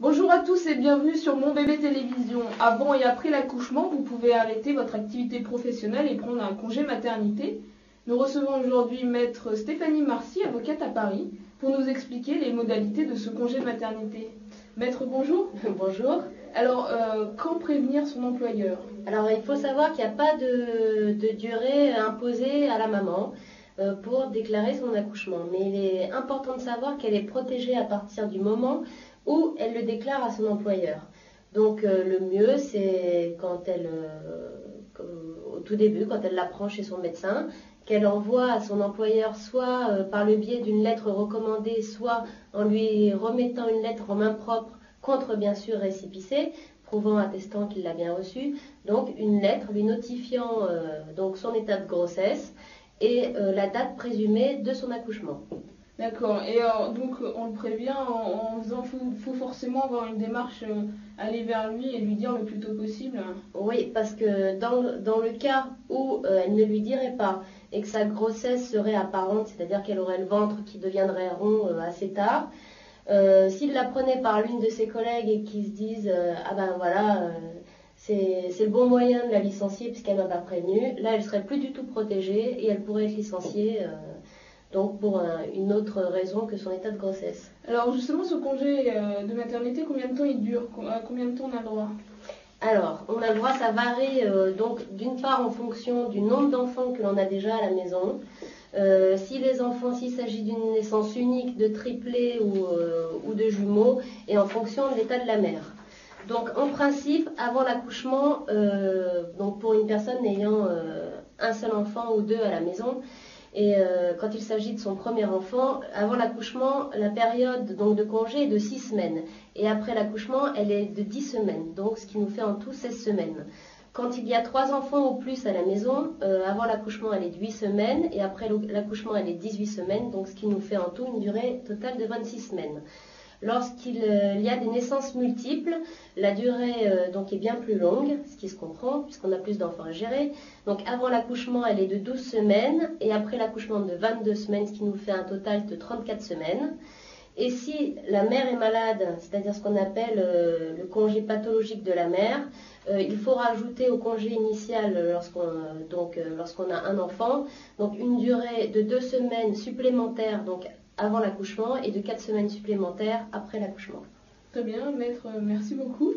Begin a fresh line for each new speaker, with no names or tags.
Bonjour à tous et bienvenue sur Mon Bébé Télévision. Avant et après l'accouchement, vous pouvez arrêter votre activité professionnelle et prendre un congé maternité. Nous recevons aujourd'hui Maître Stéphanie Marcy, avocate à Paris, pour nous expliquer les modalités de ce congé maternité. Maître, bonjour.
Bonjour.
Alors, quand prévenir son employeur?
Alors, il faut savoir qu'il n'y a pas de durée imposée à la maman pour déclarer son accouchement. Mais il est important de savoir qu'elle est protégée à partir du moment où elle le déclare à son employeur. Donc, le mieux, c'est au tout début, quand elle l'apprend chez son médecin, qu'elle envoie à son employeur soit par le biais d'une lettre recommandée, soit en lui remettant une lettre en main propre contre bien sûr récépissé, prouvant, attestant qu'il l'a bien reçu, donc une lettre lui notifiant donc son état de grossesse et la date présumée de son accouchement.
D'accord, et donc on le prévient en faisant, faut forcément avoir une démarche, aller vers lui et lui dire le plus tôt possible.
Oui, parce que dans le cas où elle ne lui dirait pas et que sa grossesse serait apparente, c'est-à-dire qu'elle aurait le ventre qui deviendrait rond assez tard, s'il la prenait par l'une de ses collègues et qu'ils se disent ah ben voilà, c'est le bon moyen de la licencier puisqu'elle ne m'a pas prévenu, là elle serait plus du tout protégée et elle pourrait être licenciée donc pour une autre raison que son état de grossesse.
Alors justement, ce congé de maternité, combien de temps il dure? Combien de temps on a le droit?
Alors, on a le droit, ça varie donc d'une part en fonction du nombre d'enfants que l'on a déjà à la maison. S'il s'agit d'une naissance unique, de triplés ou de jumeaux, et en fonction de l'état de la mère. Donc, en principe, avant l'accouchement, donc pour une personne ayant un seul enfant ou deux à la maison, et quand il s'agit de son premier enfant, avant l'accouchement, la période donc, de congé est de 6 semaines. Et après l'accouchement, elle est de 10 semaines, donc ce qui nous fait en tout 16 semaines. Quand il y a 3 enfants ou plus à la maison, avant l'accouchement, elle est de 8 semaines, et après l'accouchement, elle est de 18 semaines, donc ce qui nous fait en tout une durée totale de 26 semaines. Lorsqu'il y a des naissances multiples, la durée donc est bien plus longue, ce qui se comprend puisqu'on a plus d'enfants à gérer. Donc avant l'accouchement, elle est de 12 semaines et après l'accouchement de 22 semaines, ce qui nous fait un total de 34 semaines. Et si la mère est malade, c'est-à-dire ce qu'on appelle le congé pathologique de la mère, il faut rajouter au congé initial lorsqu'on a un enfant, donc une durée de 2 semaines supplémentaires donc avant l'accouchement et de 4 semaines supplémentaires après l'accouchement.
Très bien, maître, merci beaucoup.